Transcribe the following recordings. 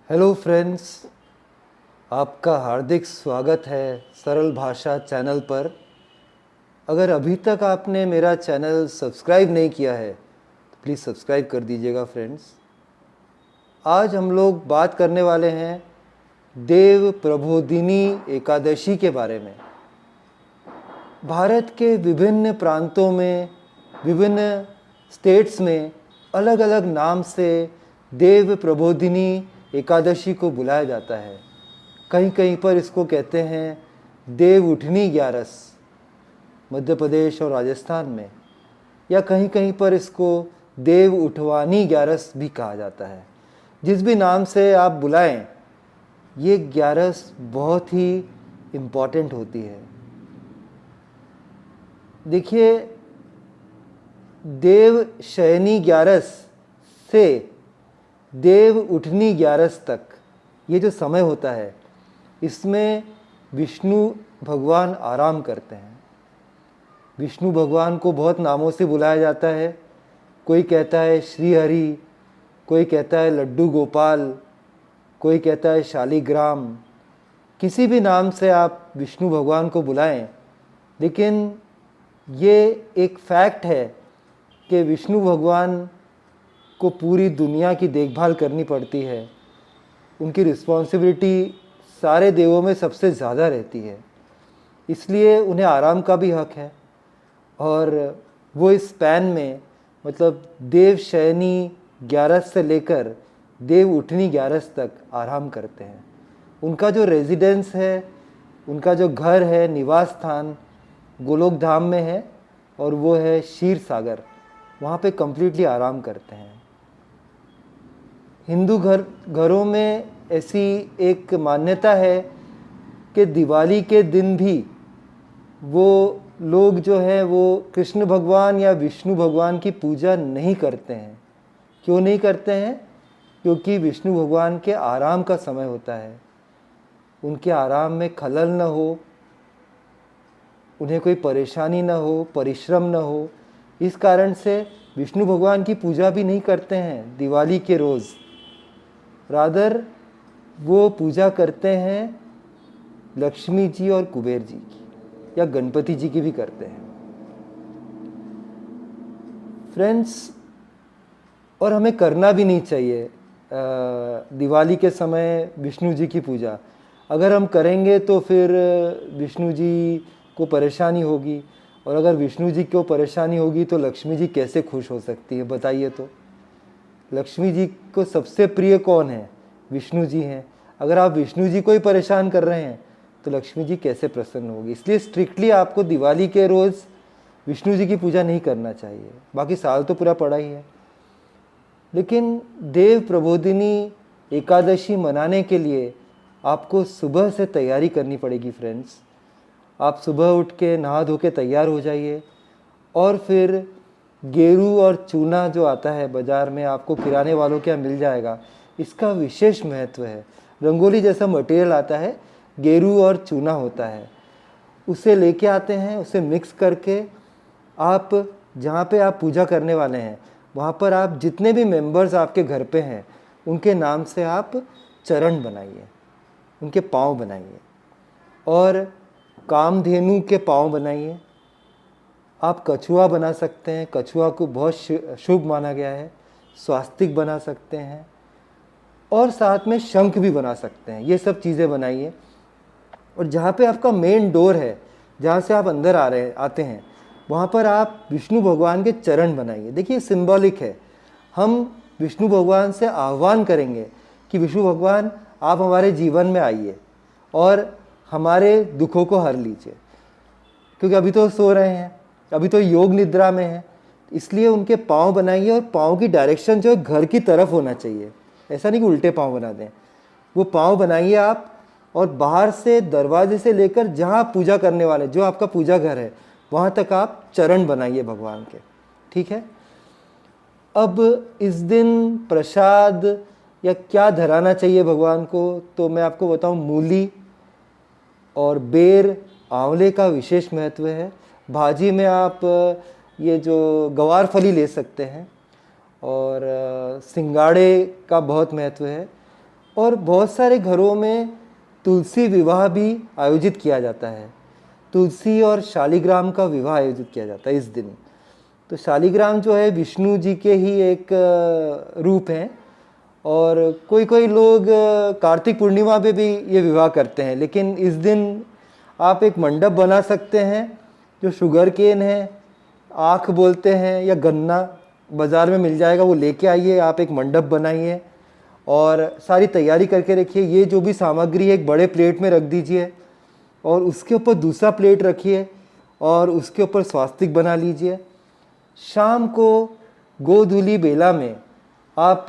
Hello friends, आपका हार्दिक स्वागत है सरल भाषा चैनल पर। अगर अभी तक आपने मेरा चैनल सब्सक्राइब नहीं किया है तो प्लीज़ सब्सक्राइब कर दीजिएगा फ्रेंड्स। आज हम लोग बात करने वाले हैं देव प्रबोधिनी एकादशी के बारे में। भारत के विभिन्न प्रांतों में, विभिन्न स्टेट्स में अलग अलग नाम से देव प्रबोधिनी एकादशी को बुलाया जाता है। कहीं कहीं पर इसको कहते हैं देव उठनी ग्यारस, मध्य प्रदेश और राजस्थान में, या कहीं कहीं पर इसको देव उठवानी ग्यारस भी कहा जाता है। जिस भी नाम से आप बुलाएं, ये ग्यारस बहुत ही इम्पॉर्टेंट होती है। देखिए, देव शयनी ग्यारस से देव उठनी ग्यारस तक ये जो समय होता है, इसमें विष्णु भगवान आराम करते हैं। विष्णु भगवान को बहुत नामों से बुलाया जाता है। कोई कहता है श्री हरि, कोई कहता है लड्डू गोपाल, कोई कहता है शालिग्राम। किसी भी नाम से आप विष्णु भगवान को बुलाएं, लेकिन ये एक फैक्ट है कि विष्णु भगवान को पूरी दुनिया की देखभाल करनी पड़ती है। उनकी रिस्पॉन्सिबिलिटी सारे देवों में सबसे ज़्यादा रहती है, इसलिए उन्हें आराम का भी हक है। और वो इस स्पैन में, मतलब देव शयनी ग्यारस से लेकर देव उठनी ग्यारस तक आराम करते हैं। उनका जो रेजिडेंस है, उनका जो घर है, निवास स्थान गोलोक धाम में है, और वो है क्षीर सागर। वहाँ पे कम्प्लीटली आराम करते हैं। हिंदू घरों में ऐसी एक मान्यता है कि दिवाली के दिन भी वो लोग जो है वो कृष्ण भगवान या विष्णु भगवान की पूजा नहीं करते हैं। क्यों नहीं करते हैं? क्योंकि विष्णु भगवान के आराम का समय होता है। उनके आराम में खलल न हो, उन्हें कोई परेशानी न हो, परिश्रम न हो, इस कारण से विष्णु भगवान की पूजा भी नहीं करते हैं दिवाली के रोज़। रादर वो पूजा करते हैं लक्ष्मी जी और कुबेर जी की, या गणपति जी की भी करते हैं फ्रेंड्स। और हमें करना भी नहीं चाहिए दिवाली के समय विष्णु जी की पूजा। अगर हम करेंगे तो फिर विष्णु जी को परेशानी होगी, और अगर विष्णु जी को परेशानी होगी तो लक्ष्मी जी कैसे खुश हो सकती है, बताइए। तो लक्ष्मी जी को सबसे प्रिय कौन है? विष्णु जी हैं। अगर आप विष्णु जी को ही परेशान कर रहे हैं तो लक्ष्मी जी कैसे प्रसन्न होगी? इसलिए स्ट्रिक्टली आपको दिवाली के रोज़ विष्णु जी की पूजा नहीं करना चाहिए। बाकी साल तो पूरा पड़ा ही है। लेकिन देव प्रबोधिनी एकादशी मनाने के लिए आपको सुबह से तैयारी करनी पड़ेगी फ्रेंड्स। आप सुबह उठ के नहा धो के तैयार हो जाइए, और फिर गेरू और चूना जो आता है बाज़ार में, आपको किराने वालों के यहाँ मिल जाएगा। इसका विशेष महत्व है। रंगोली जैसा मटेरियल आता है, गेरू और चूना होता है, उसे लेके आते हैं। उसे मिक्स करके आप जहाँ पे आप पूजा करने वाले हैं, वहाँ पर आप जितने भी मेंबर्स आपके घर पे हैं, उनके नाम से आप चरण बनाइए, उनके पाँव बनाइए, और कामधेनु के पाँव बनाइए। आप कछुआ बना सकते हैं, कछुआ को बहुत शुभ माना गया है। स्वास्तिक बना सकते हैं, और साथ में शंख भी बना सकते हैं। ये सब चीज़ें बनाइए। और जहाँ पे आपका मेन डोर है, जहाँ से आप अंदर आते हैं, वहाँ पर आप विष्णु भगवान के चरण बनाइए। देखिए, सिंबॉलिक है। हम विष्णु भगवान से आह्वान करेंगे कि विष्णु भगवान, आप हमारे जीवन में आइए और हमारे दुखों को हर लीजिए। क्योंकि अभी तो सो रहे हैं, अभी तो योग निद्रा में है, इसलिए उनके पाँव बनाइए। और पाँव की डायरेक्शन जो है घर की तरफ होना चाहिए। ऐसा नहीं कि उल्टे पाँव बना दें। वो पाँव बनाइए आप, और बाहर से दरवाजे से लेकर जहाँ आप पूजा करने वाले, जो आपका पूजा घर है, वहाँ तक आप चरण बनाइए भगवान के। ठीक है? अब इस दिन प्रसाद या क्या धराना चाहिए भगवान को, तो मैं आपको बताऊँ, मूली और बेर, आंवले का विशेष महत्व है। भाजी में आप ये जो गवार फली ले सकते हैं, और सिंगाड़े का बहुत महत्व है। और बहुत सारे घरों में तुलसी विवाह भी आयोजित किया जाता है। तुलसी और शालिग्राम का विवाह आयोजित किया जाता है इस दिन। तो शालिग्राम जो है विष्णु जी के ही एक रूप हैं, और कोई कोई लोग कार्तिक पूर्णिमा पे भी ये विवाह करते हैं। लेकिन इस दिन आप एक मंडप बना सकते हैं, जो शुगर केन है, आँख बोलते हैं, या गन्ना बाज़ार में मिल जाएगा, वो लेके आइए, आप एक मंडप बनाइए और सारी तैयारी करके रखिए। ये जो भी सामग्री है एक बड़े प्लेट में रख दीजिए, और उसके ऊपर दूसरा प्लेट रखिए और उसके ऊपर स्वास्तिक बना लीजिए। शाम को गोधूली बेला में आप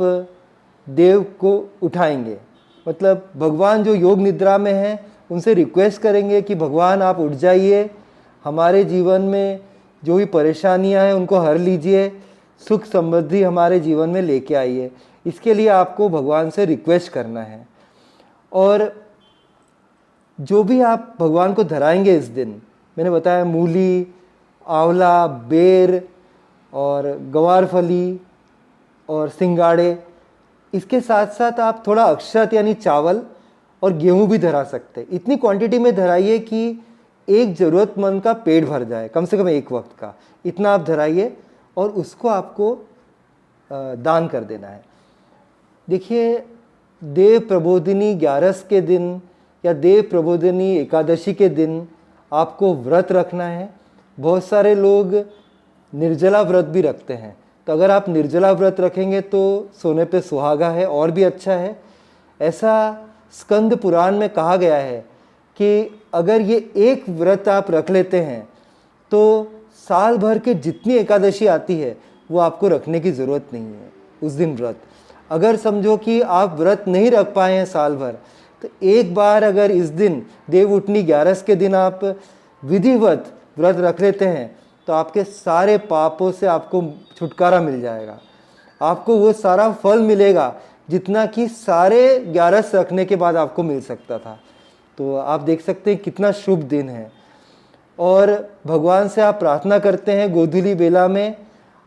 देव को उठाएंगे, मतलब भगवान जो योग निद्रा में हैं उनसे रिक्वेस्ट करेंगे कि भगवान आप उठ जाइए, हमारे जीवन में जो भी परेशानियां हैं उनको हर लीजिए, सुख समृद्धि हमारे जीवन में लेके आइए। इसके लिए आपको भगवान से रिक्वेस्ट करना है। और जो भी आप भगवान को धराएंगे इस दिन, मैंने बताया मूली, आंवला, बेर और गवारफली और सिंगाड़े, इसके साथ साथ आप थोड़ा अक्षत यानी चावल और गेहूं भी धरा सकते हैं। इतनी क्वांटिटी में धराइए कि एक ज़रूरतमंद का पेट भर जाए, कम से कम एक वक्त का, इतना आप धराइए और उसको आपको दान कर देना है। देखिए, देव प्रबोधिनी 11 के दिन या देव प्रबोधिनी एकादशी के दिन आपको व्रत रखना है। बहुत सारे लोग निर्जला व्रत भी रखते हैं, तो अगर आप निर्जला व्रत रखेंगे तो सोने पे सुहागा है और भी अच्छा है। ऐसा स्कंद पुराण में कहा गया है कि अगर ये एक व्रत आप रख लेते हैं तो साल भर के जितनी एकादशी आती है वो आपको रखने की ज़रूरत नहीं है उस दिन व्रत। अगर समझो कि आप व्रत नहीं रख पाए हैं साल भर, तो एक बार अगर इस दिन देव उठनी 11 के दिन आप विधिवत व्रत रख लेते हैं तो आपके सारे पापों से आपको छुटकारा मिल जाएगा। आपको वो सारा फल मिलेगा जितना कि सारे 11 रखने के बाद आपको मिल सकता था। तो आप देख सकते हैं कितना शुभ दिन है। और भगवान से आप प्रार्थना करते हैं गोधूली बेला में,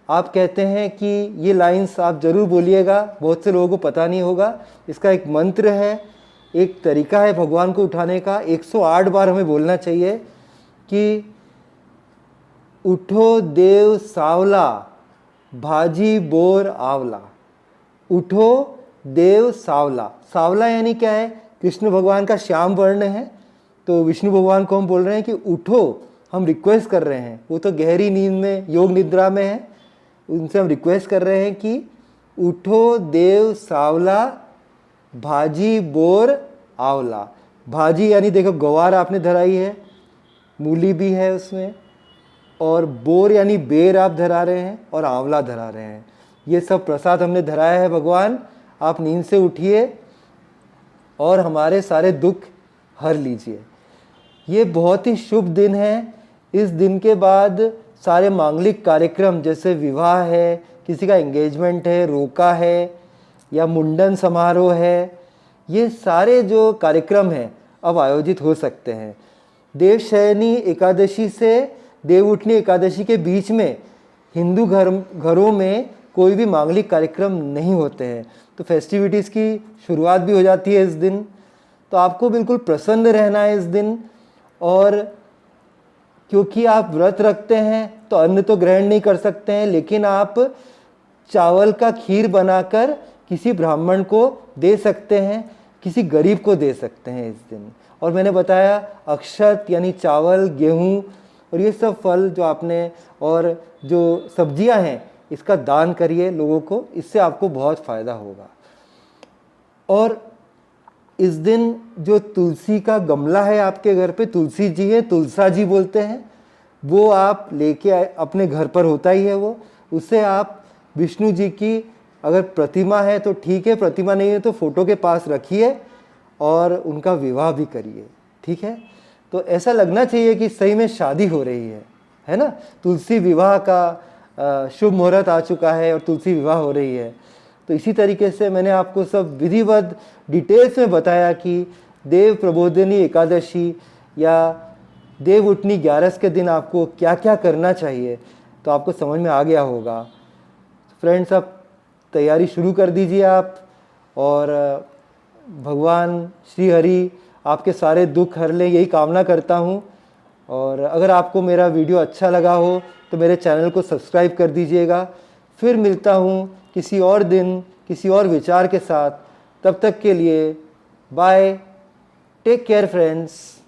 आप कहते हैं कि ये लाइंस आप ज़रूर बोलिएगा, बहुत से लोगों को पता नहीं होगा। इसका एक मंत्र है, एक तरीका है भगवान को उठाने का। 108 बार हमें बोलना चाहिए कि उठो देव सावला, भाजी बोर आंवला। उठो देव सावला। सावला यानी क्या है? कृष्ण भगवान का श्याम वर्ण है। तो विष्णु भगवान को हम बोल रहे हैं कि उठो, हम रिक्वेस्ट कर रहे हैं। वो तो गहरी नींद में, योग निद्रा में है, उनसे हम रिक्वेस्ट कर रहे हैं कि उठो देव सावला, भाजी बोर आंवला। भाजी यानी देखो गवार आपने धराई है, मूली भी है उसमें, और बोर यानी बेर आप धरा रहे हैं, और आंवला धरा रहे हैं। ये सब प्रसाद हमने धराया है भगवान, आप नींद से उठिए और हमारे सारे दुख हर लीजिए। ये बहुत ही शुभ दिन है। इस दिन के बाद सारे मांगलिक कार्यक्रम जैसे विवाह है, किसी का एंगेजमेंट है, रोका है, या मुंडन समारोह है, ये सारे जो कार्यक्रम हैं अब आयोजित हो सकते हैं। देवशयनी एकादशी से देवउठनी एकादशी के बीच में हिंदू घरों में कोई भी मांगलिक कार्यक्रम नहीं होते हैं, तो फेस्टिविटीज़ की शुरुआत भी हो जाती है इस दिन। तो आपको बिल्कुल प्रसन्न रहना है इस दिन। और क्योंकि आप व्रत रखते हैं तो अन्न तो ग्रहण नहीं कर सकते हैं, लेकिन आप चावल का खीर बनाकर किसी ब्राह्मण को दे सकते हैं, किसी गरीब को दे सकते हैं इस दिन। और मैंने बताया अक्षत यानी चावल, गेहूँ और ये सब फल जो आपने, और जो सब्जियां हैं, इसका दान करिए लोगों को, इससे आपको बहुत फ़ायदा होगा। और इस दिन जो तुलसी का गमला है आपके घर पे, तुलसी जी है, तुलसा जी बोलते हैं, वो आप लेके आए, अपने घर पर होता ही है वो। उससे आप विष्णु जी की अगर प्रतिमा है तो ठीक है, प्रतिमा नहीं है तो फोटो के पास रखिए और उनका विवाह भी करिए, ठीक है। तो ऐसा लगना चाहिए कि सही में शादी हो रही है ना। तुलसी विवाह का शुभ मुहूर्त आ चुका है और तुलसी विवाह हो रही है। तो इसी तरीके से मैंने आपको सब विधिवत डिटेल्स में बताया कि देव प्रबोधिनी एकादशी या देव उठनी 11 के दिन आपको क्या क्या करना चाहिए, तो आपको समझ में आ गया होगा। फ्रेंड्स, आप तैयारी शुरू कर दीजिए आप, और भगवान श्री हरि आपके सारे दुख हर लें, यही कामना करता हूँ। और अगर आपको मेरा वीडियो अच्छा लगा हो तो मेरे चैनल को सब्सक्राइब कर दीजिएगा। फिर मिलता हूँ किसी और दिन किसी और विचार के साथ। तब तक के लिए बाय, टेक केयर फ्रेंड्स।